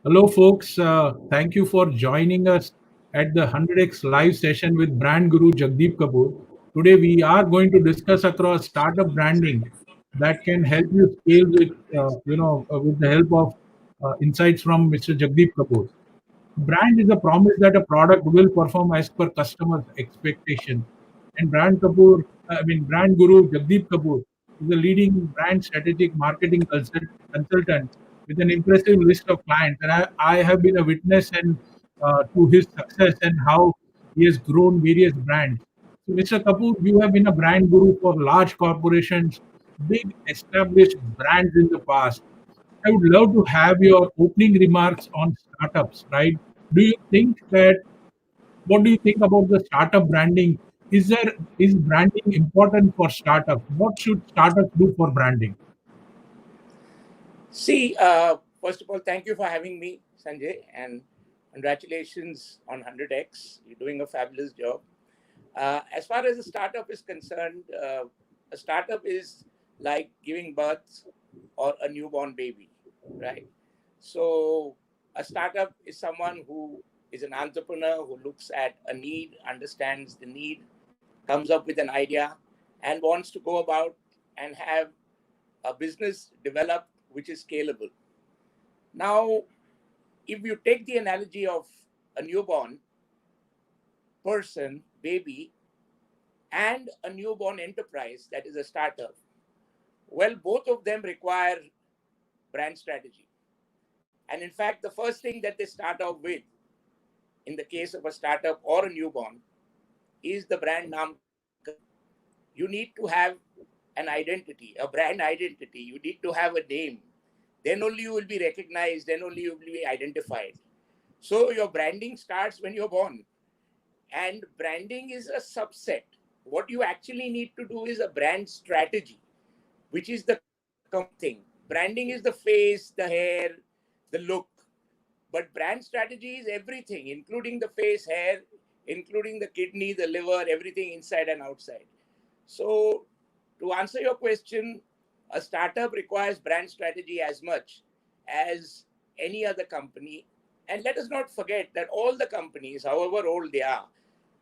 Hello, folks. Thank you for joining us at the 100x live session with brand guru Jagdeep Kapoor. Today, we are going to discuss across startup branding that can help you scale with the help of insights from Mr. Jagdeep Kapoor. Brand is a promise that a product will perform as per customers' expectations. And brand guru Jagdeep Kapoor is a leading brand strategic marketing consultant with an impressive list of clients. And I have been a witness to his success and how he has grown various brands. So, Mr. Kapoor, you have been a brand guru for large corporations, big established brands in the past. I would love to have your opening remarks on startups, right? Do you think that what do you think about the startup branding? Is branding important for startups? What should startups do for branding? See, first of all, thank you for having me, Sanjay, and congratulations on 100x. You're doing a fabulous job. As far as a startup is concerned, a startup is like giving birth or a newborn baby, right? So, a startup is someone who is an entrepreneur who looks at a need, understands the need, comes up with an idea, and wants to go about and have a business developed which is scalable. Now, if you take the analogy of a newborn person, baby, and a newborn enterprise that is a startup, well, both of them require brand strategy. And in fact, the first thing that they start off with, in the case of a startup or a newborn, is the brand namkaran. You need to have an identity, a brand identity. You need to have a name. Then only you will be recognized, then only you will be identified. So your branding starts when you're born. And branding is a subset. What you actually need to do is a brand strategy, which is the complete thing. Branding is the face, the hair, the look. But brand strategy is everything, including the face, hair, including the kidney, the liver, everything inside and outside. So, to answer your question, a startup requires brand strategy as much as any other company. And let us not forget that all the companies, however old they are,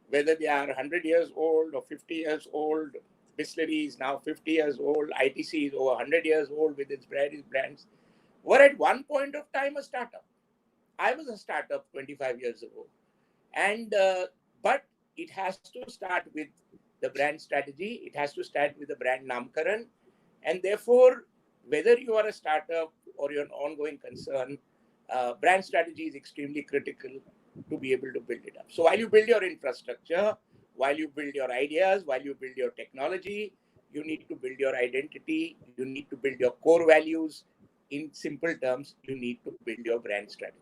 whether they are 100 years old or 50 years old, Bisleri is now 50 years old, ITC is over 100 years old with its brands, were at one point of time a startup. I was a startup 25 years ago. And but it has to start with the brand strategy. It has to start with the brand namkaran, and therefore, whether you are a startup or you're an ongoing concern, brand strategy is extremely critical to be able to build it up. So while you build your infrastructure, while you build your ideas, while you build your technology, you need to build your identity. You need to build your core values. In simple terms, you need to build your brand strategy.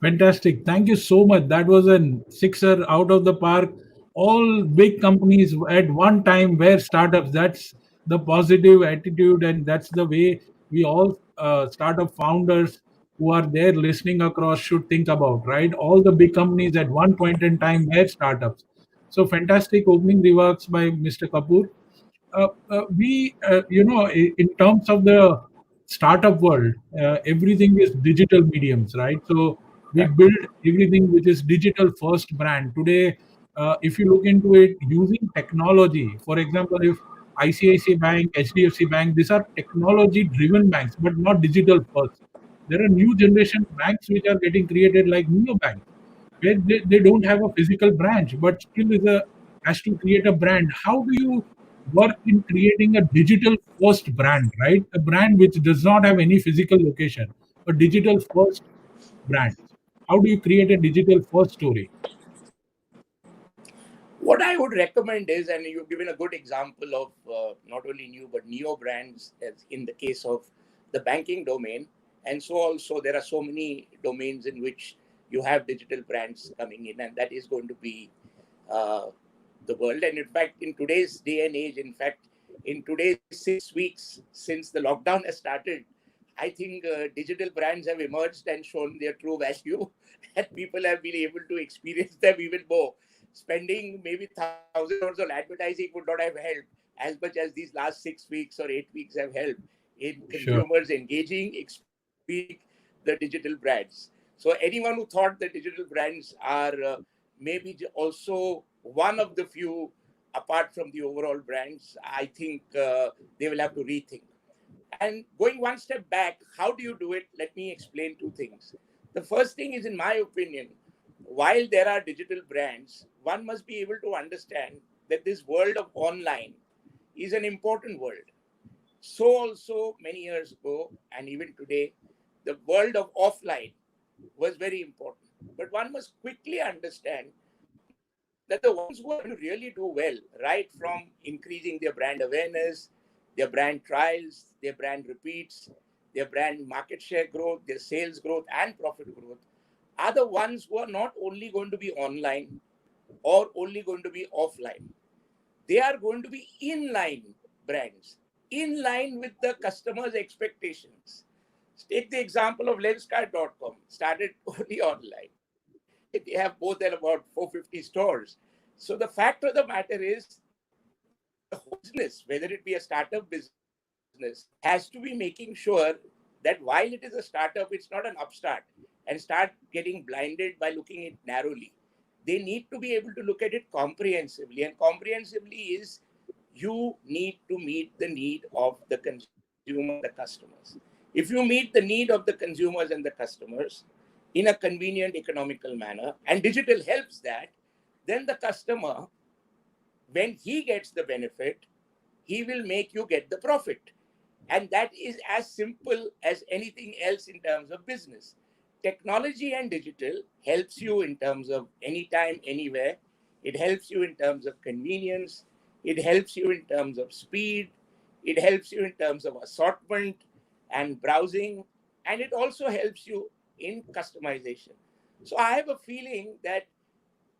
Fantastic. Thank you so much. That was a sixer out of the park. All big companies at one time were startups. That's the positive attitude, and that's the way we all startup founders who are there listening across should think about, right? All the big companies at one point in time were startups. So fantastic opening remarks by Mr. Kapoor. In terms of the startup world, everything is digital mediums, right? So we Right. build everything which is digital first brand today. If you look into it using technology, for example, if ICICI Bank, HDFC Bank, these are technology driven banks but not digital first. There are new generation banks which are getting created like neo banks where they don't have a physical branch but still is a has to create a brand. How do you work in creating a digital first brand, right? A brand which does not have any physical location, a digital first brand. How do you create a digital first story? What I would recommend is, and you've given a good example of not only new but neo brands, as in the case of the banking domain, and so also there are so many domains in which you have digital brands coming in, and that is going to be uh, the world. And in fact, in today's day and age, in fact, in today's 6 weeks since the lockdown has started, I think digital brands have emerged and shown their true value, and people have been able to experience them even more. Spending maybe 1,000 crores on advertising would not have helped as much as these last 6 weeks or 8 weeks have helped in Sure. consumers engaging, experiencing the digital brands. So anyone who thought that digital brands are maybe also one of the few apart from the overall brands, I think they will have to rethink. And going one step back, how do you do it? Let me explain two things. The first thing is, in my opinion, while there are digital brands, one must be able to understand that this world of online is an important world. So also many years ago, and even today, the world of offline was very important. But one must quickly understand that the ones who are going to really do well, right from increasing their brand awareness, their brand trials, their brand repeats, their brand market share growth, their sales growth, and profit growth, are the ones who are not only going to be online or only going to be offline. They are going to be inline brands, in line with the customer's expectations. Take the example of lenskart.com, started only online. They have both at about 450 stores. So the fact of the matter is, the whole business, whether it be a startup business, has to be making sure that while it is a startup, it's not an upstart and start getting blinded by looking at it narrowly. They need to be able to look at it comprehensively. And comprehensively is, you need to meet the need of the consumers and the customers. If you meet the need of the consumers and the customers in a convenient economical manner, and digital helps that, then the customer, when he gets the benefit, he will make you get the profit. And that is as simple as anything else in terms of business. Technology and digital helps you in terms of anytime, anywhere. It helps you in terms of convenience. It helps you in terms of speed. It helps you in terms of assortment and browsing. And it also helps you in customization. So I have a feeling that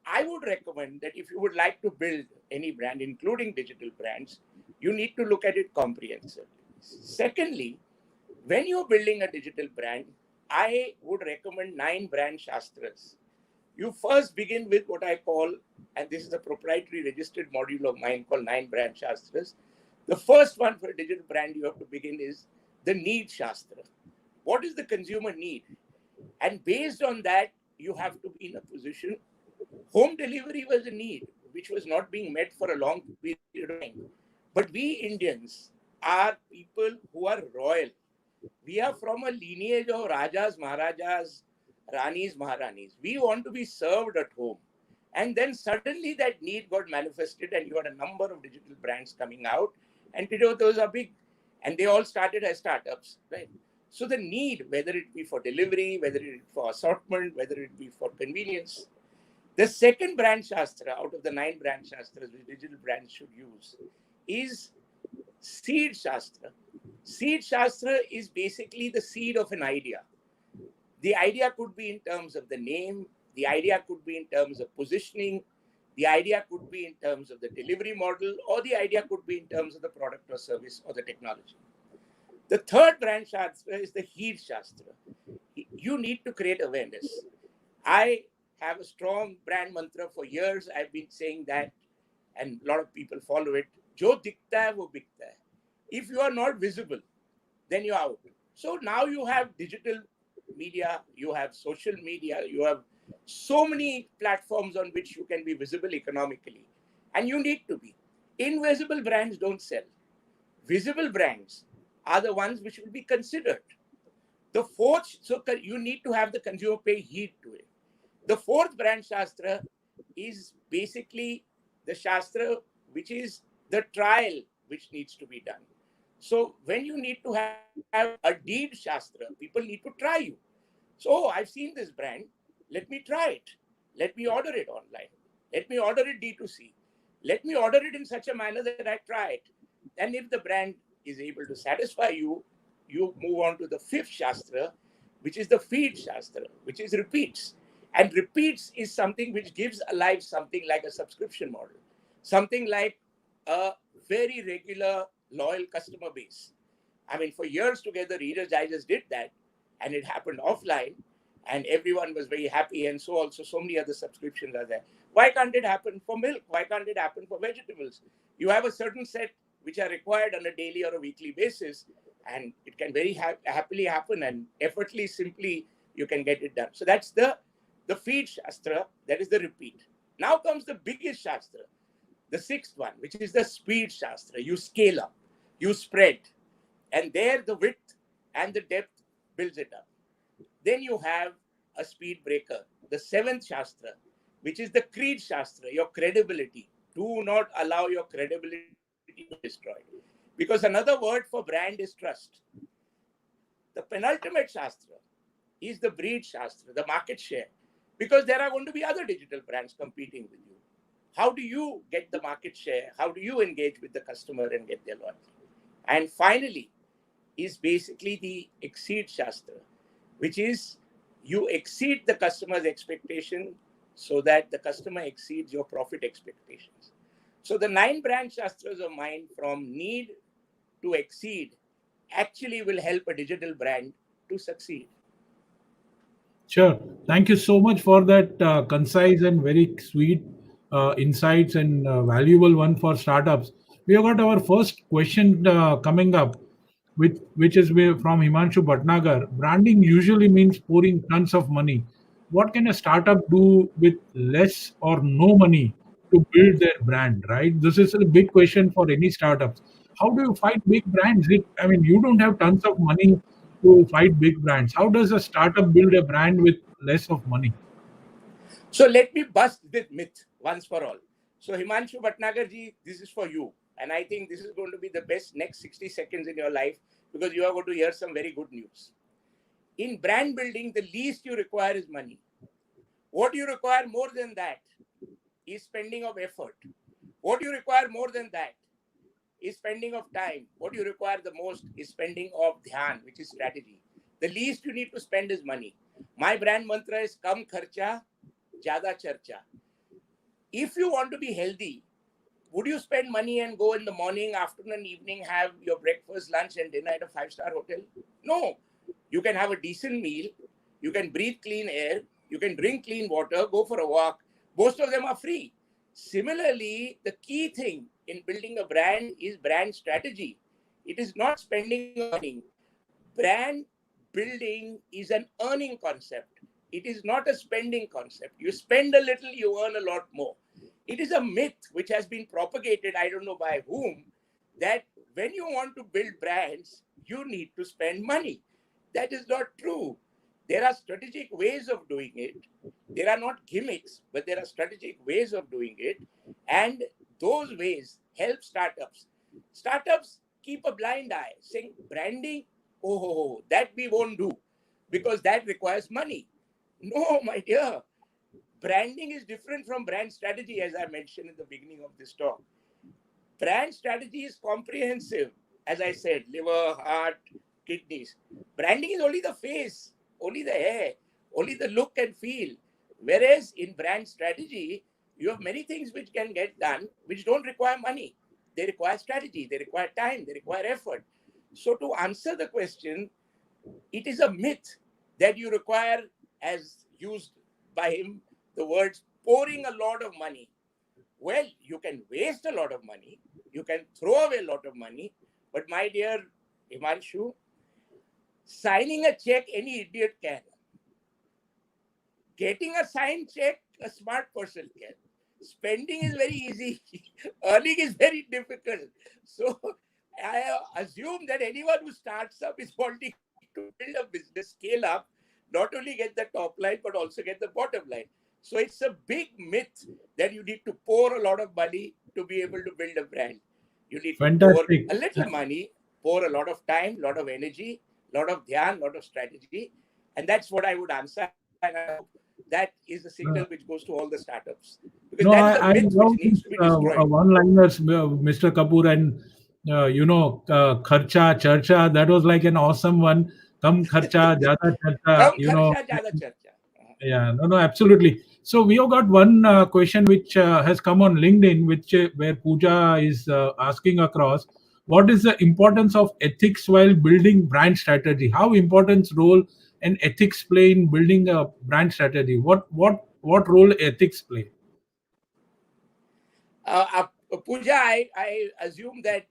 I would recommend that if you would like to build any brand, including digital brands, you need to look at it comprehensively. Secondly, when you're building a digital brand, I would recommend 9 brand Shastras. You first begin with what I call, and this is a proprietary registered module of mine called 9 brand Shastras. The first one for a digital brand you have to begin is the need Shastra. What is the consumer need? And based on that, you have to be in a position. Home delivery was a need which was not being met for a long period of time. But we Indians are people who are royal. We are from a lineage of Rajas, Maharajas, Ranis, Maharanis. We want to be served at home. And then suddenly that need got manifested, and you had a number of digital brands coming out. And today those are big. And they all started as startups, right? So the need, whether it be for delivery, whether it be for assortment, whether it be for convenience. The second brand Shastra out of the 9 brand Shastras which digital brands should use is Seed Shastra. Seed Shastra is basically the seed of an idea. The idea could be in terms of the name, the idea could be in terms of positioning, the idea could be in terms of the delivery model, or the idea could be in terms of the product or service or the technology. The third brand Shastra is the Heed Shastra. You need to create awareness. I have a strong brand mantra for years. I've been saying that, and a lot of people follow it. Jo dikhta hai, wo bikta hai. If you are not visible, then you're out. So now you have digital media, you have social media, you have so many platforms on which you can be visible economically. And you need to be. Invisible brands don't sell. Visible brands are the ones which will be considered. The fourth, so you need to have the consumer pay heed to it. The fourth brand Shastra is basically the Shastra which is the trial which needs to be done. So when you need to have a deed Shastra, people need to try you. So I've seen this brand, let me try it. Let me order it online. Let me order it D2C. Let me order it in such a manner that I try it. And if the brand is able to satisfy you, you move on to the fifth Shastra, which is the feed Shastra, which is repeats. And repeats is something which gives alive something like a subscription model, something like a very regular, loyal customer base. I mean, for years together, Reader's Digest did that, and it happened offline, and everyone was very happy. And so also, so many other subscriptions are there. Why can't it happen for milk? Why can't it happen for vegetables? You have a certain set which are required on a daily or a weekly basis. and it can very happily happen, and effortlessly, simply, you can get it done. So that's the feed shastra, that is the repeat. Now comes the biggest shastra, the sixth one, which is the speed shastra. You scale up, you spread, and there the width and the depth builds it up. Then you have a speed breaker, the seventh shastra, which is the creed shastra, your credibility. Do not allow your credibility to be destroyed. Because another word for brand is trust. The penultimate shastra is the breed shastra, the market share. Because there are going to be other digital brands competing with you. How do you get the market share? How do you engage with the customer and get their loyalty? And finally, is basically the exceed shastra, which is you exceed the customer's expectation so that the customer exceeds your profit expectations. So the 9 brand shastras of mine, from need to exceed, actually will help a digital brand to succeed. Sure. Thank you so much for that concise and very sweet insights and valuable one for startups. We have got our first question coming up, which is from Himanshu Bhatnagar. Branding usually means pouring tons of money. What can a startup do with less or no money to build their brand? Right. This is a big question for any startups. How do you fight big brands? I mean, you don't have tons of money to fight big brands. How does a startup build a brand with less of money? So let me bust this myth once for all. So Himanshu Bhatnagar ji, this is for you. And I think this is going to be the best next 60 seconds in your life, because you are going to hear some very good news. In brand building, the least you require is money. What you require more than that is spending of effort. What you require more than that is spending of time. What you require the most is spending of dhyan, which is strategy. The least you need to spend is money. My brand mantra is kam kharcha, jada charcha. If you want to be healthy, would you spend money and go in the morning, afternoon, evening, have your breakfast, lunch, and dinner at a 5-star hotel? No. You can have a decent meal. You can breathe clean air. You can drink clean water, go for a walk. Most of them are free. Similarly, the key thing in building a brand is brand strategy. It is not spending or earning. Brand building is an earning concept. It is not a spending concept. You spend a little, you earn a lot more. It is a myth which has been propagated, I don't know by whom, that when you want to build brands, you need to spend money. That is not true. There are strategic ways of doing it. There are not gimmicks, but there are strategic ways of doing it. And those ways help startups. Startups keep a blind eye, saying branding, oh, that we won't do because that requires money. No, my dear. Branding is different from brand strategy, as I mentioned in the beginning of this talk. Brand strategy is comprehensive. As I said, liver, heart, kidneys. Branding is only the face, only the hair, only the look and feel. Whereas in brand strategy, you have many things which can get done which don't require money. They require strategy, they require time, they require effort. So to answer the question, it is a myth that you require, as used by him, the words pouring a lot of money. Well, you can waste a lot of money, you can throw away a lot of money, but my dear Himanshu, signing a check, any idiot can. Getting a signed check, a smart person can. Spending is very easy. Earning is very difficult. So I assume that anyone who starts up is wanting to build a business, scale up, not only get the top line, but also get the bottom line. So it's a big myth that you need to pour a lot of money to be able to build a brand. You need to pour Fantastic. a little money, pour a lot of time, lot of energy, lot of dhyan, lot of strategy. And that's what I would answer. And I hope that is the signal which goes to all the startups. Because that No, is a myth I which love needs to be these destroyed. one-liners, Mr. Kapoor, and kharcha, charcha. That was like an awesome one. Kam kharcha, jada charcha. Kam kharcha, jada charcha. Yeah, no, absolutely. So we have got one question which has come on LinkedIn, which where Pooja is asking across. What is the importance of ethics while building brand strategy? How important role and ethics play in building a brand strategy? What role ethics play? Pooja, I assume that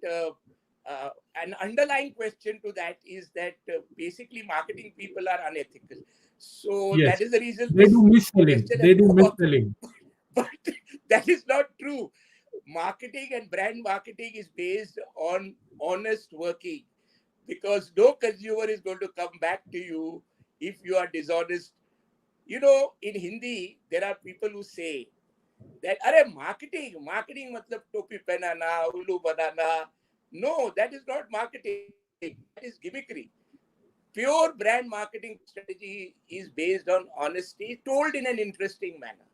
an underlying question to that is that basically marketing people are unethical. So Yes, that is the reason they do this mis-selling. question has They do come up. mis-selling. But that is not true. Marketing and brand marketing is based on honest working, because no consumer is going to come back to you if you are dishonest. You know, in Hindi, there are people who say that, "Arey, marketing matlab topi pehnana, ullu banana." No, that is not marketing. That is gimmickry. Pure brand marketing strategy is based on honesty, told in an interesting manner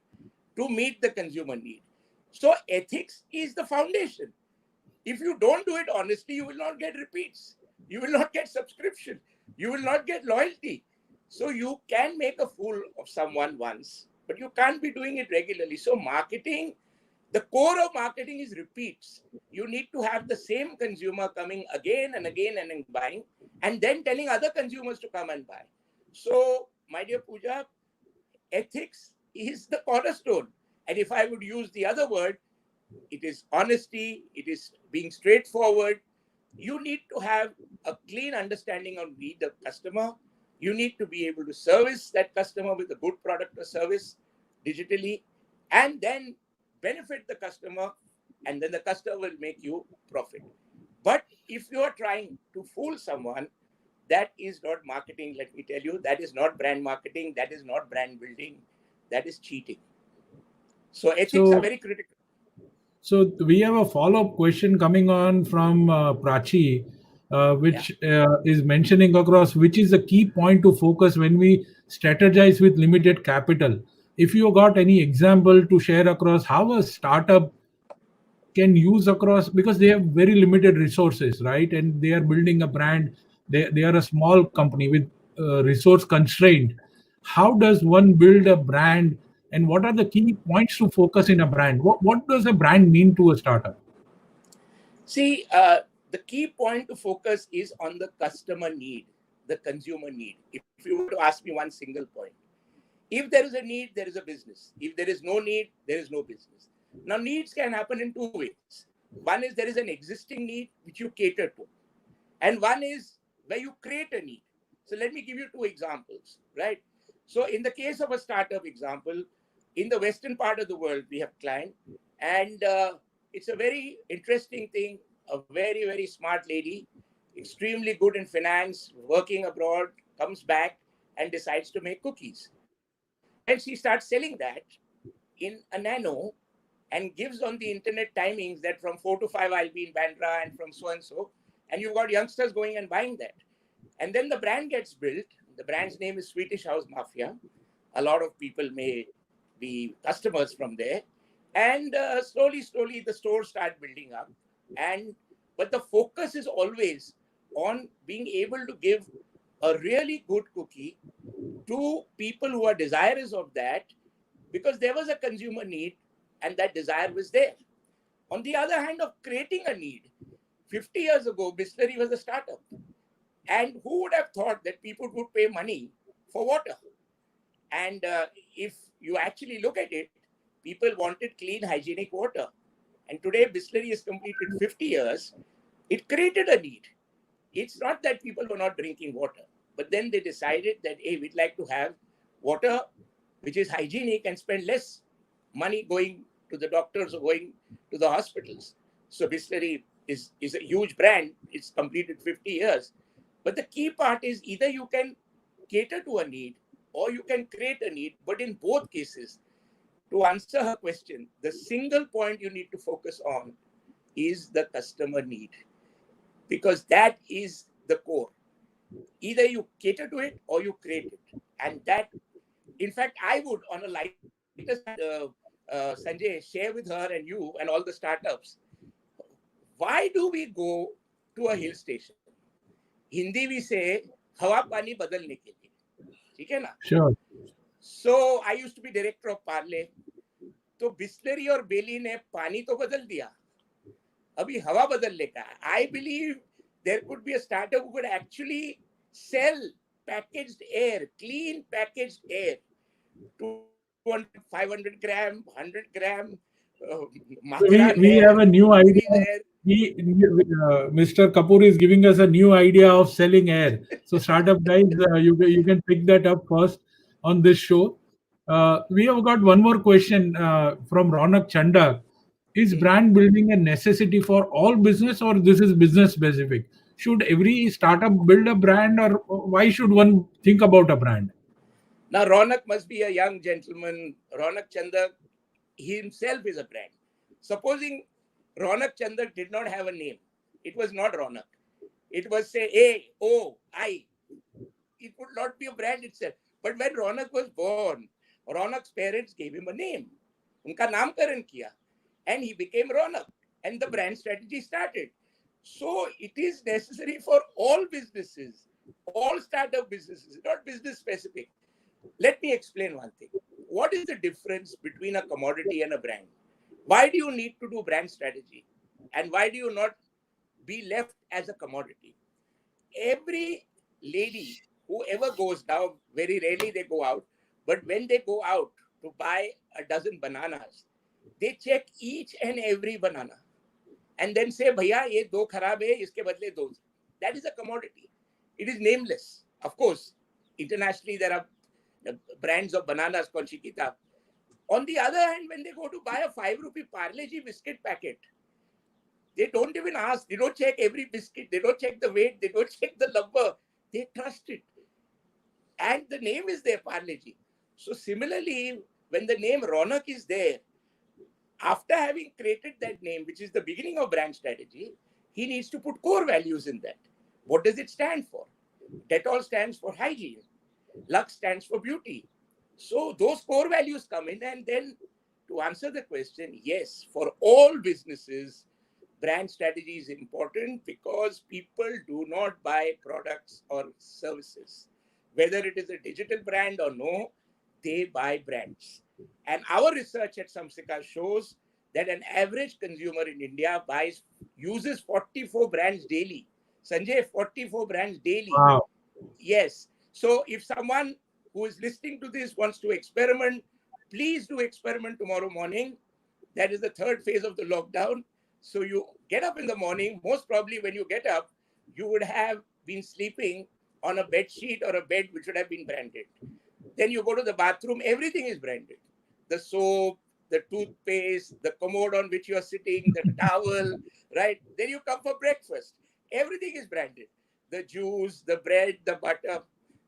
to meet the consumer need. So ethics is the foundation. If you don't do it honestly, you will not get repeats. You will not get subscription. You will not get loyalty. So you can make a fool of someone once, but you can't be doing it regularly. So marketing, the core of marketing is repeats. You need to have the same consumer coming again and buying, and then telling other consumers to come and buy. So, my dear Pooja, ethics is the cornerstone. And if I would use the other word, it is honesty, it is being straightforward. You need to have a clean understanding of the customer. You need to be able to service that customer with a good product or service digitally, and then benefit the customer, and then the customer will make you profit. But if you are trying to fool someone, that is not marketing, let me tell you. That is not brand marketing. That is not brand building. That is cheating. So ethics are So, very critical. so we have a follow-up question coming on from Prachi, Yeah. which is mentioning across which is the key point to focus when we strategize with limited capital. If you got any example to share across how a startup can use across, because they have very limited resources, right, and they are building a brand. They are a small company with resource constraint. How does one build a brand, and what are the key points to focus in a brand? What does a brand mean to a startup? See, the key point to focus is on the customer need, the consumer need. If you were to ask me one single point, if there is a need, there is a business. If there is no need, there is no business. Now, needs can happen in two ways. One is there is an existing need which you cater to, and one is where you create a need. So let me give you two examples, right? So in the case of a startup example, in the western part of the world, we have client, and it's a very interesting thing. A very smart lady, extremely good in finance, working abroad, comes back and decides to make cookies. And she starts selling that in a nano and gives on the internet timings that from 4 to 5 I'll be in Bandra and from so and so. And you've got youngsters going and buying that. And then the brand gets built. The brand's name is Swedish House Mafia. A lot of people may be customers from there. And slowly, the stores start building up. And but the focus is always on being able to give a really good cookie to people who are desirous of that, because there was a consumer need and that desire was there. On the other hand, of creating a need, 50 years ago, Bisleri was a startup. And who would have thought that people would pay money for water? And if you actually look at it, people wanted clean, hygienic water. And today, Bisleri has completed 50 years. It created a need. It's not that people were not drinking water, but then they decided that, hey, we'd like to have water which is hygienic and spend less money going to the doctors or going to the hospitals. So Bisleri is a huge brand. It's completed 50 years. But the key part is either you can cater to a need or you can create a need. But in both cases, to answer her question, the single point you need to focus on is the customer need, because that is the core. Either you cater to it or you create it. And that, in fact, I would, on a lighter side, Sanjay, share with her and you and all the startups, why do we go to a hill station? Hindi we say, हवा पानी बदलने के लिए, ठीक है ना? Sure. So I used to be director of Parle. तो बिस्लरी और बेली ने पानी तो बदल दिया, अभी हवा बदलने का. I believe there could be a startup who could actually sell packaged air, clean packaged air, 200, 500 gram, 100 gram, uh, We Mathiran we hair, have a new idea. Otis hair. Mr. Kapoor is giving us a new idea of selling air. So startup guys, you can pick that up first on this show. We have got one more question from Ronak Chanda. Is Hmm. brand building a necessity for all business, or this is business specific? Should every startup build a brand, or why should one think about a brand? Now, Ronak must be a young gentleman. Ronak Chanda, he himself is a brand. Supposing Ronak Chanda did not have a name, it was not Ronak. It was, say, A, O, I. It would not be a brand itself. But when Ronak was born, Ronak's parents gave him a name. Unka namkaran kiya. And he became Ronak. And the brand strategy started. So it is necessary for all businesses, all startup businesses, not business specific. Let me explain one thing. What is the difference between a commodity and a brand? Why do you need to do brand strategy? And why do you not be left as a commodity? Every lady who ever goes now, very rarely they go out, but when they go out to buy a dozen bananas, they check each and every banana and then say, Bhaiya, ye do kharab hai, iske badle do. That is a commodity. It is nameless. Of course, internationally there are brands of bananas called Chiquita. On the other hand, when they go to buy a 5 rupee Parle G biscuit packet, they don't even ask. They don't check every biscuit. They don't check the weight. They don't check the number. They trust it. And the name is there, Parle G. So similarly, when the name Ronak is there, after having created that name, which is the beginning of brand strategy, he needs to put core values in that. What does it stand for? Dettol stands for hygiene. Lux stands for beauty. So those core values come in, and then to answer the question, yes, for all businesses, brand strategy is important because people do not buy products or services. Whether it is a digital brand or no, they buy brands. And our research at Samsika shows that an average consumer in India uses 44 brands daily. Sanjay, 44 brands daily. Wow. Yes. So if someone who is listening to this wants to experiment, please do experiment tomorrow morning. That is the third phase of the lockdown. So you get up in the morning. Most probably when you get up, you would have been sleeping on a bed sheet or a bed which would have been branded. Then you go to the bathroom, everything is branded. The soap, the toothpaste, the commode on which you are sitting, the towel, right? Then you come for breakfast. Everything is branded. The juice, the bread, the butter.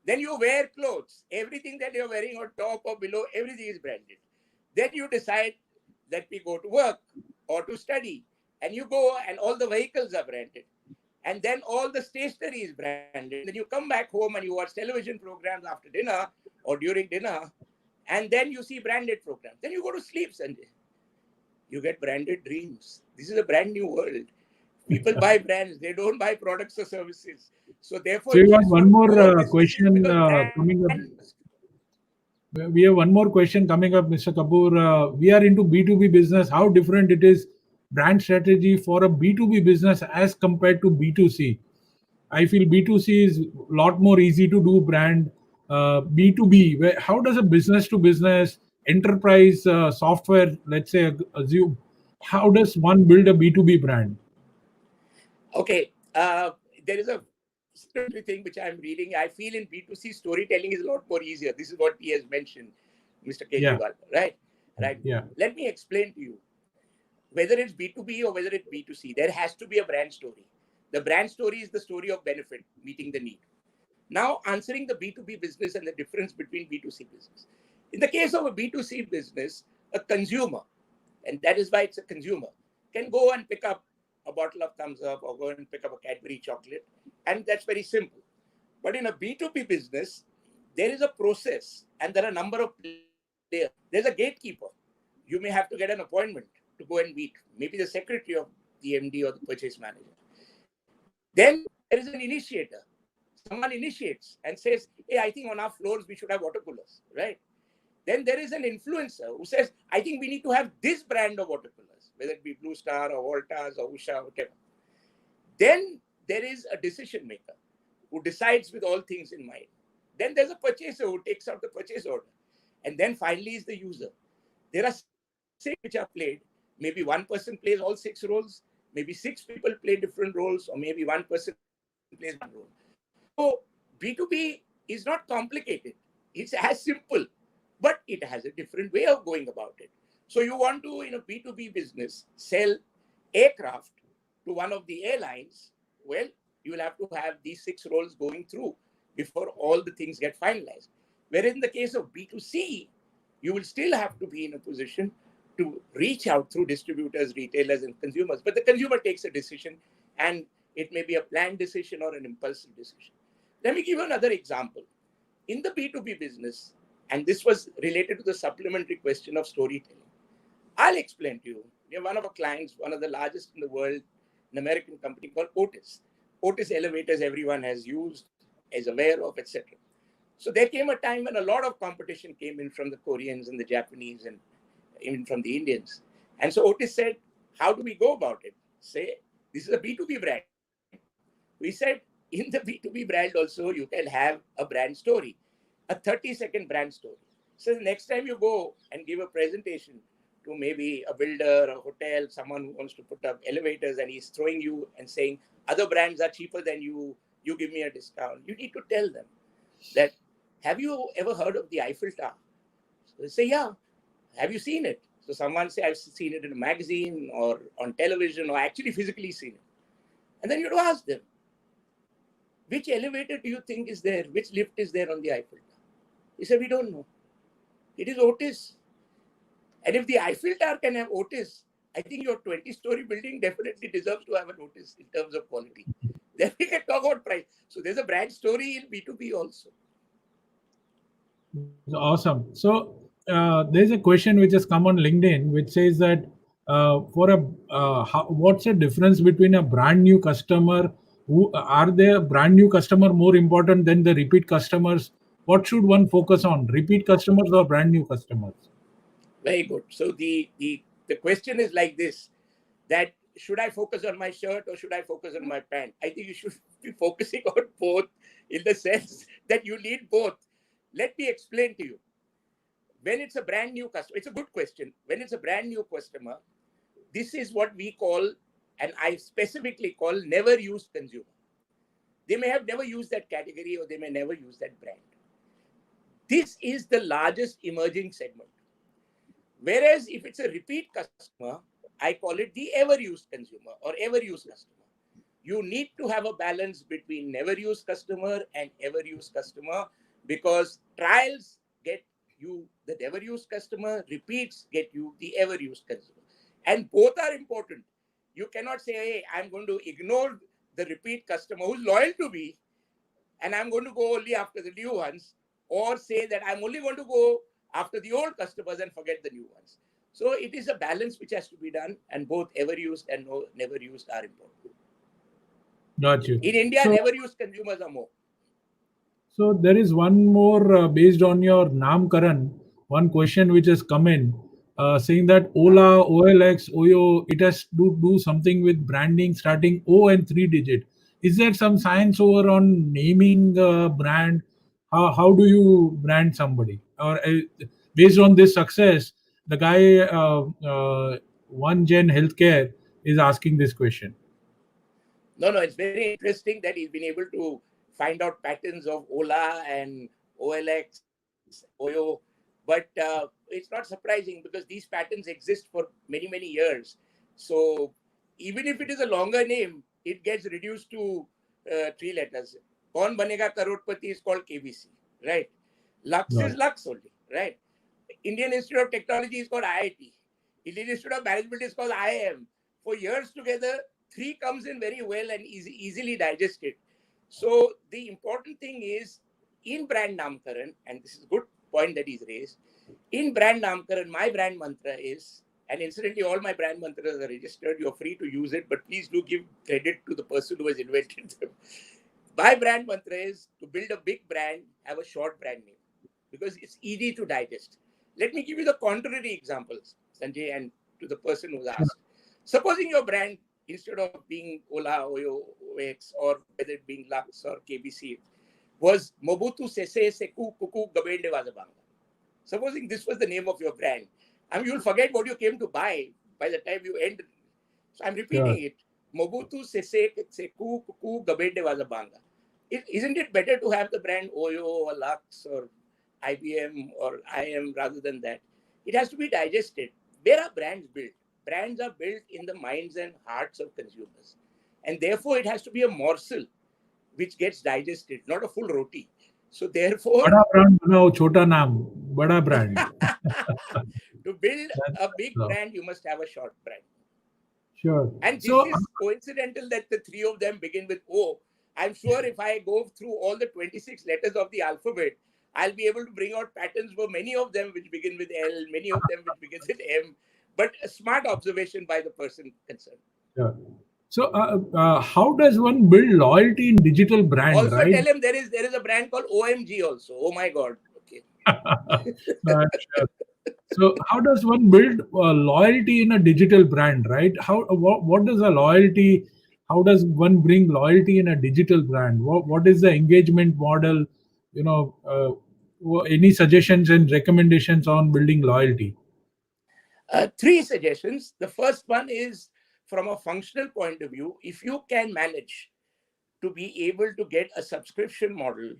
Then you wear clothes. Everything that you're wearing on top or below, everything is branded. Then you decide, let me go to work or to study. And you go and all the vehicles are branded. And then all the stationery is branded. And then you come back home and you watch television programs after dinner or during dinner. And then you see branded programs. Then you go to sleep, Sanjay. You get branded dreams. This is a brand new world. People buy brands, they don't buy products or services. So therefore, So we got yes, one for more all businesses, question because coming up. brands. We have one more question coming up, Mr. Kapoor. We are into B2B business. How different it is brand strategy for a B2B business as compared to B2C? I feel B2C is a lot more easy to do brand. B2B, how does a business to business enterprise software, let's say, assume, how does one build a B2B brand? Okay, there is a story thing which I'm reading. I feel in B2C storytelling is a lot more easier. This is what he has mentioned, Mr. Yeah, Kejriwal, right? Right. yeah. Let me explain to you. Whether it's B2B or whether it's B2C, there has to be a brand story. The brand story is the story of benefit, meeting the need. Now, answering the B2B business and the difference between B2C business. In the case of a B2C business, a consumer, and that is why it's a consumer, can go and pick up a bottle of Thumbs Up or go and pick up a Cadbury chocolate, and that's very simple. But in a B2B business, there is a process and there are a number of players. There's a gatekeeper. You may have to get an appointment to go and meet, maybe the secretary of the MD or the purchase manager. Then there is an initiator. Someone initiates and says, hey, I think on our floors we should have water coolers, right? Then there is an influencer who says, I think we need to have this brand of water coolers, whether it be Blue Star or Voltas or Usha, whatever. Then there is a decision maker who decides with all things in mind. Then there's a purchaser who takes out the purchase order. And then finally is the user. There are six which are played. maybe one person plays all six roles, maybe six people play different roles, or maybe one person plays one role. So B2B is not complicated. It's as simple, but it has a different way of going about it. So you want to, in a B2B business, sell aircraft to one of the airlines, well, you will have to have these six roles going through before all the things get finalized. Whereas in the case of B2C, you will still have to be in a position to reach out through distributors, retailers, and consumers. But the consumer takes a decision, and it may be a planned decision or an impulsive decision. Let me give you another example. In the B2B business, and this was related to the supplementary question of storytelling, I'll explain to you. We have one of our clients, one of the largest in the world, an American company called Otis. Otis elevators everyone has used, is aware of, etc. So there came a time when a lot of competition came in from the Koreans and the Japanese and even from the Indians. And so Otis said, how do we go about it? Say, this is a B2B brand. We said, in the B2B brand also, you can have a brand story, a 30-second brand story. So the next time you go and give a presentation to maybe a builder, a hotel, someone who wants to put up elevators, and he's throwing you and saying, other brands are cheaper than you give me a discount. You need to tell them that, have you ever heard of the Eiffel Tower? So they say, yeah. Have you seen it? So someone say, I've seen it in a magazine or on television, or actually physically seen it. And then you have to ask them, which elevator do you think is there? Which lift is there on the Eiffel Tower? He said, we don't know. It is Otis. And if the Eiffel Tower can have Otis, I think your 20-story building definitely deserves to have an Otis in terms of quality. Then we can talk about price. So there's a brand story in B2B also. Awesome. So there's a question which has come on LinkedIn which says that what's the difference between a brand new customer? Who are there brand new customer more important than the repeat customers? What should one focus on? Repeat customers or brand new customers? Very good. So the question is like this, that should I focus on my shirt or should I focus on my pant? I think you should be focusing on both, in the sense that you need both. Let me explain to you. When it's a brand new customer, it's a good question. When it's a brand new customer, this is what we call, and I specifically call, never used consumer. They may have never used that category, or they may never use that brand. This is the largest emerging segment. Whereas if it's a repeat customer, I call it the ever used consumer or ever used customer. You need to have a balance between never used customer and ever used customer, because trials get you the never used customer, repeats get you the ever used consumer. And both are important. You cannot say, hey, I'm going to ignore the repeat customer who's loyal to me, and I'm going to go only after the new ones, or say that I'm only going to go after the old customers and forget the new ones. So it is a balance which has to be done, and both ever used and never used are important. Got you. In India, So, never used consumers are more. so there is one more based on your Namkaran, one question which has come in saying that Ola, OLX, Oyo, it has to do something with branding starting O and three digit. Is there some science over on naming brand? How do you brand somebody? Or based on this success, the guy One Gen Healthcare is asking this question. No, it's very interesting that he's been able to find out patterns of Ola and OLX, Oyo. But it's not surprising, because these patterns exist for many, many years. So even if it is a longer name, it gets reduced to three letters. Kaun Banega Karorpati is called KBC, right? Lux is Right. Lux only, right? Indian Institute of Technology is called IIT. Indian Institute of Management is called IIM. For years together, three comes in very well and easily digested. So the important thing is, in brand Namkaran, and this is a good point that he's raised, in brand Namkaran, my brand mantra is, and incidentally, all my brand mantras are registered. You're free to use it, but please do give credit to the person who has invented them. My brand mantra is, to build a big brand, have a short brand name, because it's easy to digest. Let me give you the contrary examples, Sanjay, and to the person who's asked. Supposing your brand, instead of being Ola, Oyo, OX, or whether it being Lux or KBC, was Mobutu Sese Seku Kuku Gabende Wazabanga. Supposing this was the name of your brand, I mean, you'll forget what you came to buy by the time you end. So I'm Sure. repeating it. Mobutu Sese Seku Kuku Gabede Wazabanga. Isn't it better to have the brand Oyo or Lux or IBM or IM rather than that? It has to be digested. Where are brands built? Brands are built in the minds and hearts of consumers. And therefore, it has to be a morsel which gets digested, not a full roti. So therefore, बड़ा brand बनाओ छोटा नाम बड़ा brand. to build That's a big uh, brand, you must have a short brand. sure. And this So is coincidental that the three of them begin with O. I'm sure if I go through all the 26 letters of the alphabet, I'll be able to bring out patterns for many of them which begin with L, many of them which begin with M. But a smart observation by the person concerned. sure. So how does one build loyalty in digital brand, Also right? tell him there is a brand called OMG also. Oh my God. Okay. No, I'm sure. So how does one build loyalty in a digital brand, right? What does a loyalty? How does one bring loyalty in a digital brand? What is the engagement model? You know, any suggestions and recommendations on building loyalty? Three suggestions. The first one is from a functional point of view, if you can manage to be able to get a subscription model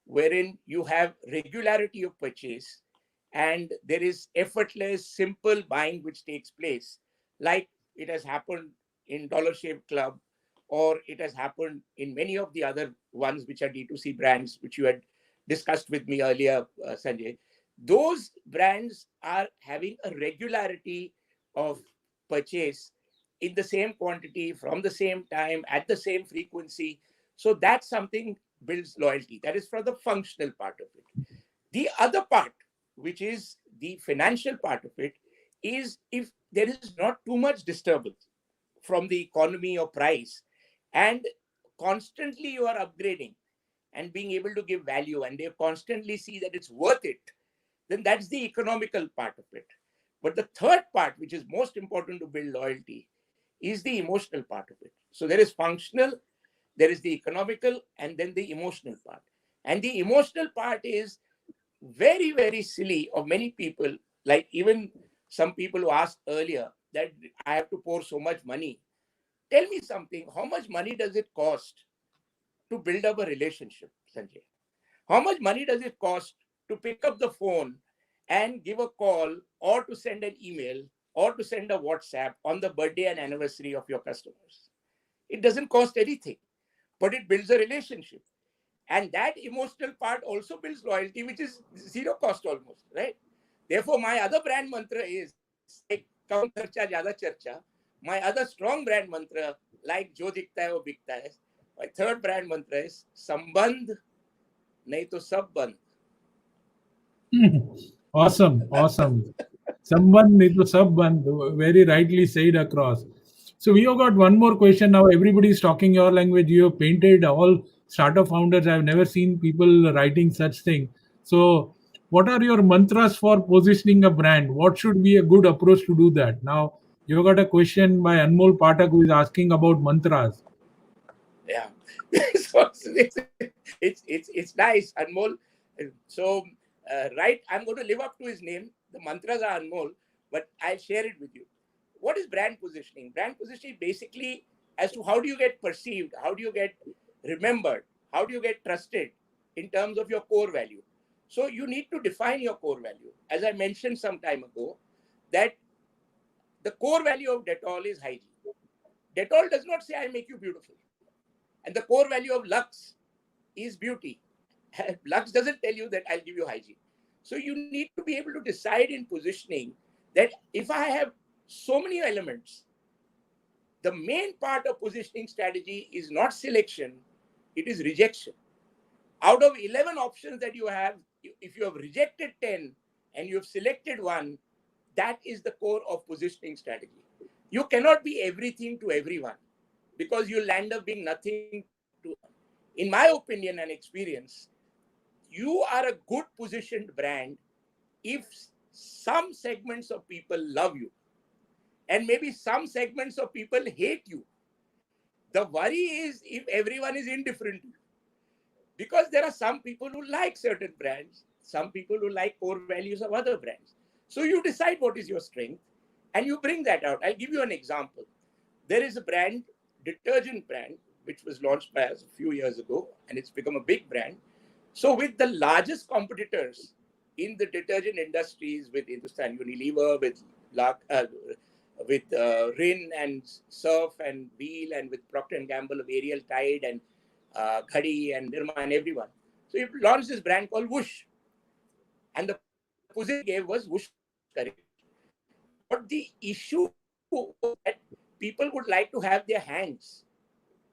wherein you have regularity of purchase and there is effortless, simple buying which takes place, like it has happened in Dollar Shave Club, or it has happened in many of the other ones which are D2C brands, which you had discussed with me earlier, Sanjay. Those brands are having a regularity of purchase in the same quantity, from the same time, at the same frequency. So that's something builds loyalty. That is for the functional part of it. The other part, which is the financial part of it, is if there is not too much disturbance from the economy or price, and constantly you are upgrading and being able to give value, and they constantly see that it's worth it, then that's the economical part of it. But the third part, which is most important to build loyalty, is the emotional part of it. So there is functional, there is the economical, and then the emotional part. And the emotional part is very, very silly of many people, like even some people who asked earlier that I have to pour so much money. Tell me something, how much money does it cost to build up a relationship, Sanjay? How much money does it cost to pick up the phone and give a call, or to send an email, or to send a WhatsApp on the birthday and anniversary of your customers? It doesn't cost anything, but it builds a relationship. And that emotional part also builds loyalty, which is zero cost almost, right? Therefore, my other brand mantra is like kam kharcha, jyada charcha. My other strong brand mantra, like jo dikta hai, wo bikta hai. My third brand mantra is sambandh, nahi to sab bandh. Awesome, awesome. Someone need to sub one very rightly said across. So we have got one more question now. Everybody is talking your language. You have painted all startup founders. I've never seen people writing such thing. So what are your mantras for positioning a brand? What should be a good approach to do that? Now you've got a question by Anmol Patak who is asking about mantras. Yeah. So it's nice, Anmol. So, right, I'm going to live up to his name. The mantras are Anmol, but I'll share it with you. What is brand positioning? Brand positioning basically as to how do you get perceived, how do you get remembered, how do you get trusted in terms of your core value. So you need to define your core value. As I mentioned some time ago, that the core value of Dettol is hygiene. Dettol does not say I make you beautiful. And the core value of Lux is beauty. Lux doesn't tell you that I'll give you hygiene. So you need to be able to decide in positioning that if I have so many elements, the main part of positioning strategy is not selection, it is rejection. Out of 11 options that you have, if you have rejected 10 and you have selected one, that is the core of positioning strategy. You cannot be everything to everyone because you'll end up being nothing to anyone. In my opinion and experience, you are a good positioned brand if some segments of people love you and maybe some segments of people hate you. The worry is if everyone is indifferent to you, because there are some people who like certain brands, some people who like core values of other brands. So you decide what is your strength, and you bring that out. I'll give you an example. There is a brand, detergent brand, which was launched by us a few years ago, and it's become a big brand. So with the largest competitors in the detergent industries, with Hindustan Unilever, with Rin and Surf and Wheel, and with Procter and Gamble of Ariel Tide and Ghadi and Nirma and everyone. So you launched this brand called Whoosh, and the position he gave was Whoosh Kare. But the issue was that people would like to have their hands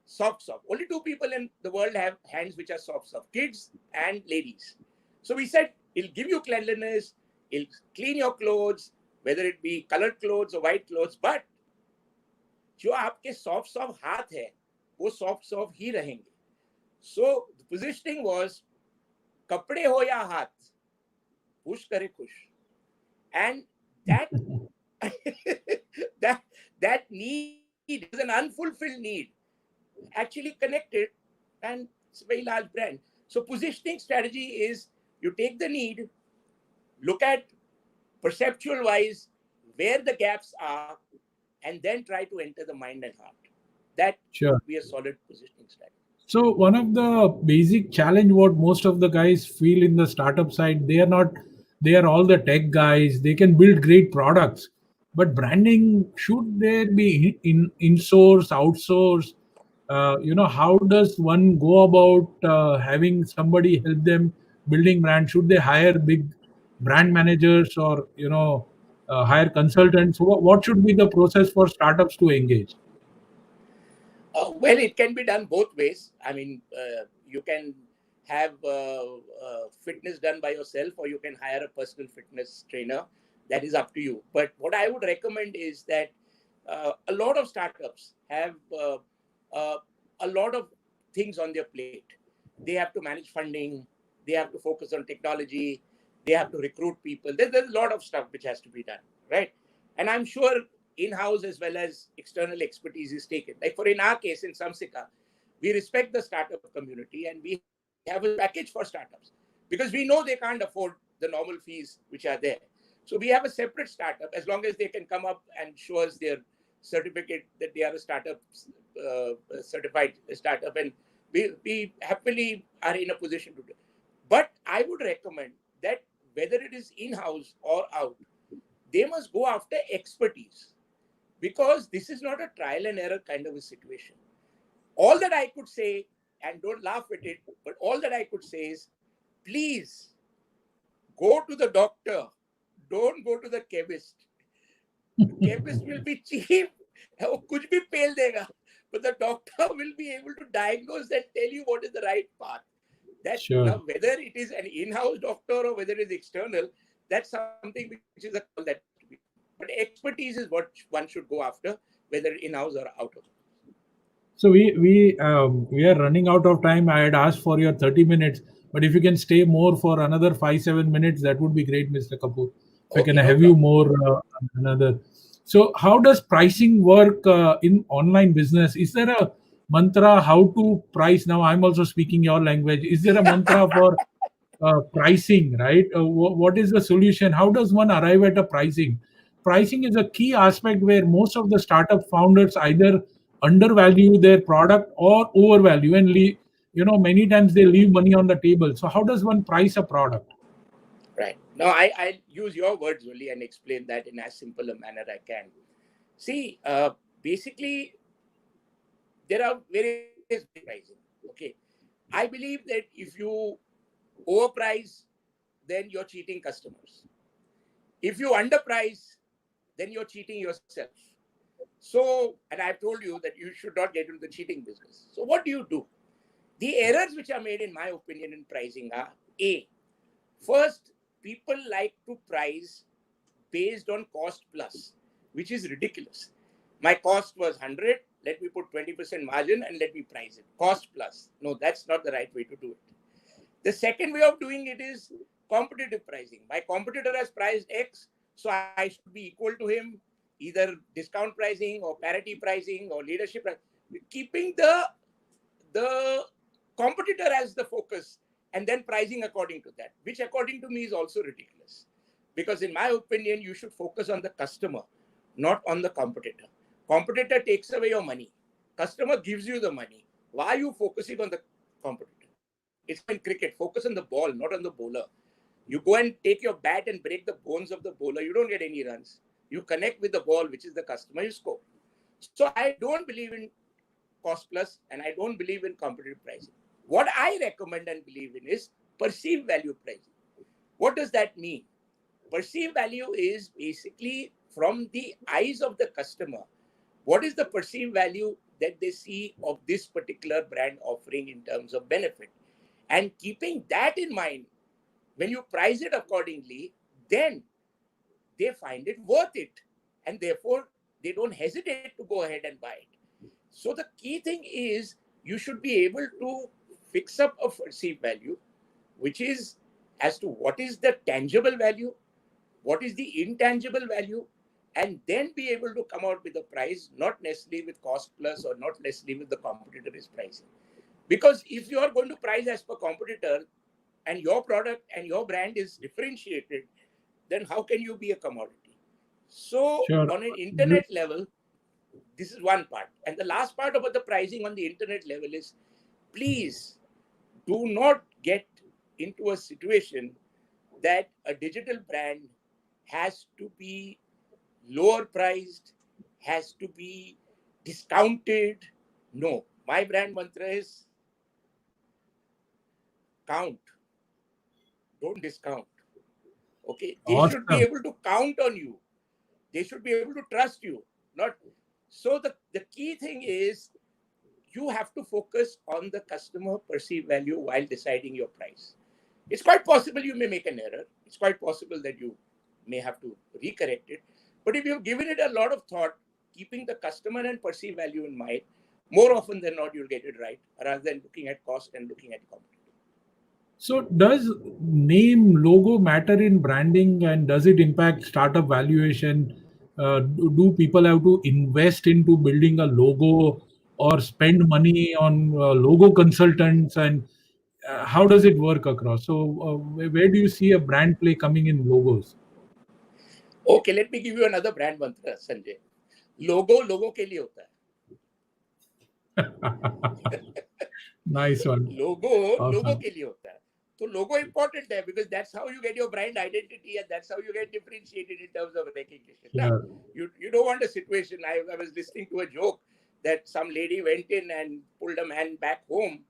soft. Only two people in the world have hands which are soft, kids and ladies. So we said, it'll give you cleanliness, it'll clean your clothes, whether it be colored clothes or white clothes, but जो आपके soft हाथ है, वो soft ही रहेंगे. So the positioning was, कपड़े हो या हाथ, push करे खुश. And that that need is an unfulfilled need, actually connected, and it's a very large brand. So positioning strategy is, you take the need, look at perceptual wise where the gaps are, and then try to enter the mind and heart. That Sure. would be a solid positioning strategy. So one of the basic challenge what most of the guys feel in the startup side, they are all the tech guys, they can build great products, but branding, should there be in source, outsource? How does one go about having somebody help them building brand? Should they hire big brand managers, or hire consultants? What should be the process for startups to engage? Well, it can be done both ways. I mean, you can have fitness done by yourself, or you can hire a personal fitness trainer. That is up to you. But what I would recommend is that a lot of startups have uh, a lot of things on their plate. They have to manage funding, they have to focus on technology, they have to recruit people. There's a lot of stuff which has to be done, right? And I'm sure in-house as well as external expertise is taken. Like for in our case in Samsika, we respect the startup community and we have a package for startups because we know they can't afford the normal fees which are there. So we have a separate startup as long as they can come up and show us their certificate that they are a startup, certified startup, and we happily are in a position to do it. But I would recommend that whether it is in-house or out, they must go after expertise, because this is not a trial and error kind of a situation. All that I could say, and don't laugh at it, but all that I could say is, please go to the doctor, don't go to the chemist. The chemist will be cheap, वो कुछ भी पेल देगा, but the doctor will be able to diagnose and tell you what is the right path. That Sure. now whether it is an in-house doctor or whether it is external, that's something which is a call that has to be. But expertise is what one should go after, whether in-house or out of. So we are running out of time. I had asked for your 30 minutes, but if you can stay more for another 5-7 minutes, that would be great, Mr. Kapoor. If I can Okay, no have you problem. more another. So how does pricing work in online business? Is there a mantra how to price? Now I'm also speaking your language. Is there a mantra for pricing, right? What is the solution? How does one arrive at a pricing? Pricing is a key aspect where most of the startup founders either undervalue their product or overvalue, and many times they leave money on the table. So how does one price a product? Right. Now I use your words only and explain that in as simple a manner I can. See, basically, there are various ways of pricing. Okay. I believe that if you overprice, then you're cheating customers. If you underprice, then you're cheating yourself. So, and I've told you that you should not get into the cheating business. So, what do? The errors which are made, in my opinion, in pricing are A, first, people like to price based on cost plus, which is ridiculous. My cost was 100, let me put 20% margin and let me price it. Cost plus. No, that's not the right way to do it. The second way of doing it is competitive pricing. My competitor has priced X, so I should be equal to him, either discount pricing or parity pricing or leadership pricing. Keeping the competitor as the focus and then pricing according to that, which according to me is also ridiculous. Because in my opinion, you should focus on the customer. not on the competitor. Competitor takes away your money. Customer gives you the money. Why are you focusing on the competitor? It's like in cricket, focus on the ball, not on the bowler. You go and take your bat and break the bones of the bowler, you don't get any runs. You connect with the ball, which is the customer, you score. So I don't believe in cost plus and I don't believe in competitive pricing. What I recommend and believe in is perceived value pricing. What does that mean? Perceived value is basically from the eyes of the customer. What is the perceived value that they see of this particular brand offering in terms of benefit? And keeping that in mind, when you price it accordingly, then they find it worth it. And therefore, they don't hesitate to go ahead and buy it. So the key thing is you should be able to fix up a perceived value, which is as to what is the tangible value, what is the intangible value, and then be able to come out with a price, not necessarily with cost plus or not necessarily with the competitor is pricing. Because if you are going to price as per competitor and your product and your brand is differentiated, then how can you be a commodity? So Sure. on an internet level, this is one part. And the last part about the pricing on the internet level is, please do not get into a situation that a digital brand has to be lower priced, has to be discounted. No, my brand mantra is count, don't discount. Okay, they should be Awesome. able to count on you. They should be able to trust you. Not so. The key thing is you have to focus on the customer perceived value while deciding your price. It's quite possible you may make an error. It's quite possible that you may have to recorrect it. But if you've given it a lot of thought, keeping the customer and perceived value in mind, more often than not, you'll get it right rather than looking at cost and looking at competition. So, does name logo matter in branding, and does it impact startup valuation? Do people have to invest into building a logo or spend money on logo consultants? And how does it work across? So, where do you see a brand play coming in logos? Okay, let me give you another brand mantra, Sanjay. लोगो के लिए होता है. Nice one. लोगो लोगों Awesome. के लिए होता है. तो लोगो important है because that's how you get your brand identity and that's how you get differentiated in terms of recognition. Now, Sure. you don't want a situation. I was listening to a joke that some lady went in and pulled a man back home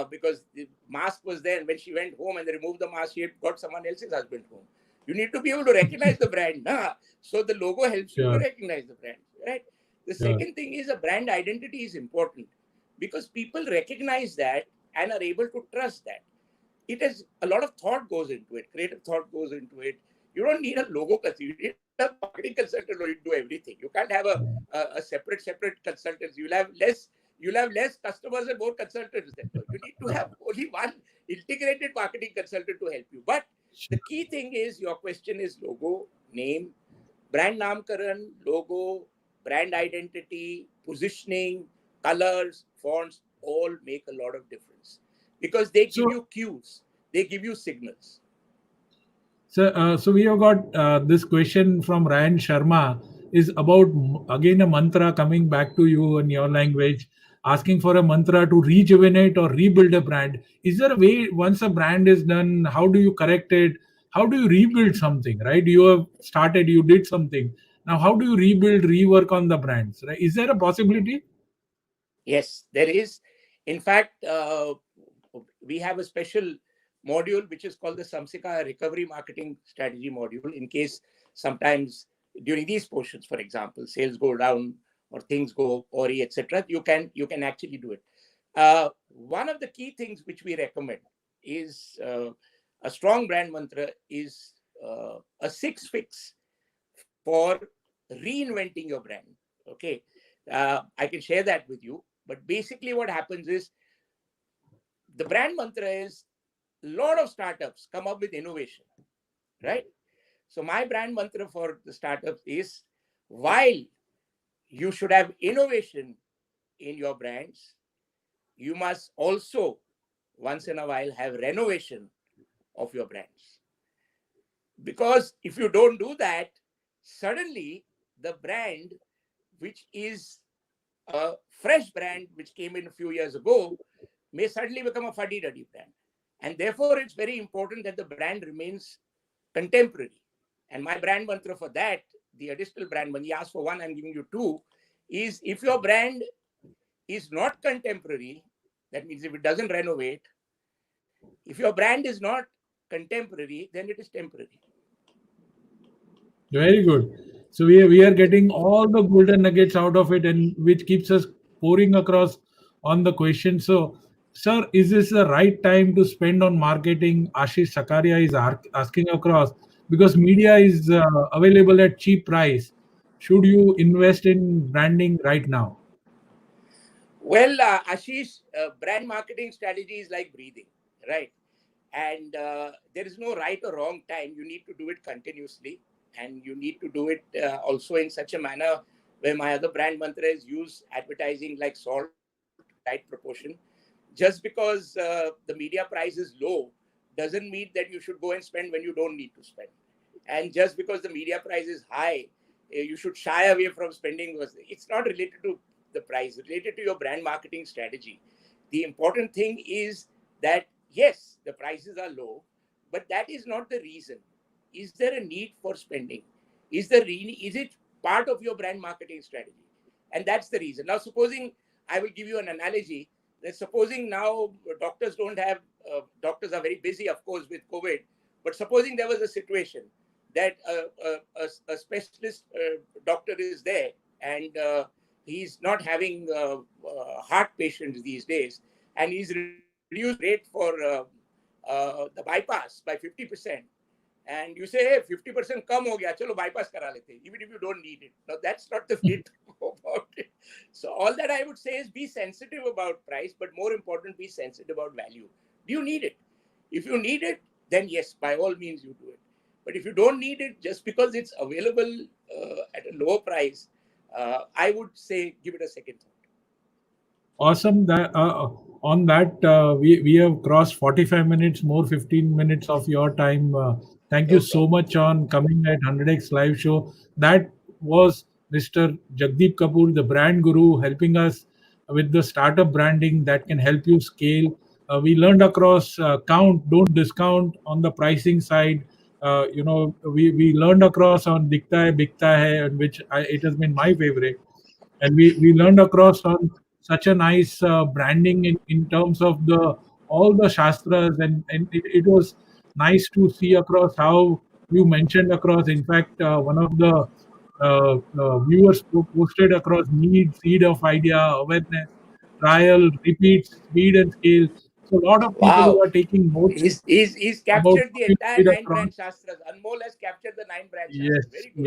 because the mask was there, and when she went home and they removed the mask, she had got someone else's husband home. You need to be able to recognize the brand. Nah? So the logo helps you to Sure. recognize the brand. Right. The Sure. second thing is a brand identity is important because people recognize that and are able to trust that. It has a lot of thought goes into it, creative thought goes into it. You don't need a logo consultant, you need a marketing consultant to do everything. You can't have a separate consultants. You'll have less customers and more consultants then. You need to have only one integrated marketing consultant to help you. But the Sure. key thing is your question is logo, name, brand namkaran, logo, brand identity, positioning, colors, fonts all make a lot of difference because they give So, you cues, they give you signals. So we have got this question from Ryan Sharma is about again a mantra coming back to you in your language, asking for a mantra to rejuvenate or rebuild a brand. Is there a way once a brand is done? How do you correct it? How do you rebuild something? Right? You have started, you did something. Now, how do you rebuild, rework on the brands? Right? Is there a possibility? Yes, there is. In fact, we have a special module which is called the Samsika Recovery Marketing Strategy module. In case sometimes during these portions, for example, sales go down or things go awry, etc., you can actually do it. One of the key things which we recommend is a strong brand mantra is a six fix for reinventing your brand. Okay, I can share that with you. But basically, what happens is the brand mantra is a lot of startups come up with innovation, right? So my brand mantra for the startups is while you should have innovation in your brands, you must also once in a while have renovation of your brands. Because if you don't do that, suddenly the brand, which is a fresh brand which came in a few years ago, may suddenly become a fuddy-duddy brand. And therefore, it's very important that the brand remains contemporary. And my brand mantra for that, the additional brand, when you ask for one, I'm giving you two, is if your brand is not contemporary, that means if it doesn't renovate, if your brand is not contemporary, then it is temporary. Very good. So we are getting all the golden nuggets out of it, and which keeps us pouring across on the question. So, sir, is this the right time to spend on marketing? Ashish Sakaria is asking across because media is available at cheap price. Should you invest in branding right now? Well, Ashish, brand marketing strategy is like breathing, right? And there is no right or wrong time. You need to do it continuously, and you need to do it also in such a manner where my other brand mantra is use advertising like salt in the right proportion. Just because the media price is low doesn't mean that you should go and spend when you don't need to spend. And just because the media price is high, you should shy away from spending. It's not related to the price, it's related to your brand marketing strategy. The important thing is that yes, the prices are low, but that is not the reason. Is there a need for spending? Is it part of your brand marketing strategy? And that's the reason. Now, supposing I will give you an analogy. That supposing now doctors don't have doctors are very busy, of course, with COVID. But supposing there was a situation that a specialist doctor is there and he's not having heart patients these days, and he's reduced the rate for the bypass by 50%. And you say, hey, 50% come ho gaya, chalo bypass kara lete, even if you don't need it. Now, that's not the way to go about it. So, all that I would say is be sensitive about price, but more important, be sensitive about value. Do you need it? If you need it, then yes, by all means, you do it. But if you don't need it, just because it's available at a lower price, I would say give it a second thought. Awesome. That on that we have crossed 45 minutes, more 15 minutes of your time. Thank you No so problem. much on coming at 100x live show. That was Mr. Jagdeep Kapoor, the brand guru, helping us with the startup branding that can help you scale. We learned across count, don't discount on the pricing side. We learned across on Dikta Hai, Bikta Hai, which it has been my favorite, and we learned across on such a nice branding in terms of the all the shastras, and it was nice to see across how you mentioned across. In fact, one of the viewers posted across need, seed of idea, awareness, trial, repeat, speed and scale. So a lot of people who Wow. are taking notes He's about captured the what you entire did nine across. brand Shastras. Anmol has captured the nine brand Yes, Shastras. Very good.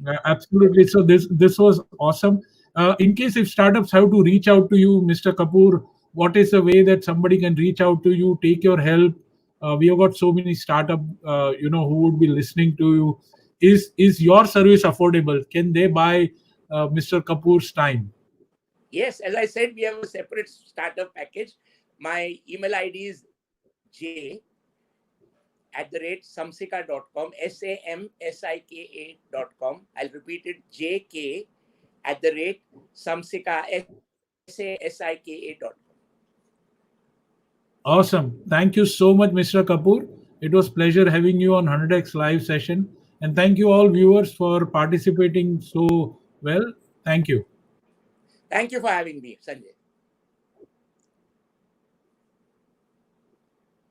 yes. Absolutely. So this was awesome. In case if startups have to reach out to you, Mr. Kapoor, what is the way that somebody can reach out to you, take your help? We have got so many startup, who would be listening to you. Is your service affordable? Can they buy Mr. Kapoor's time? Yes, as I said, we have a separate startup package. My email ID is j@samsika.com, samsika.com. I'll repeat it, jk@samsika, samsika.com. Awesome. Thank you so much, Mr. Kapoor. It was pleasure having you on 100x live session, and thank you all viewers for participating so well. Thank you. Thank you for having me, Sanjay.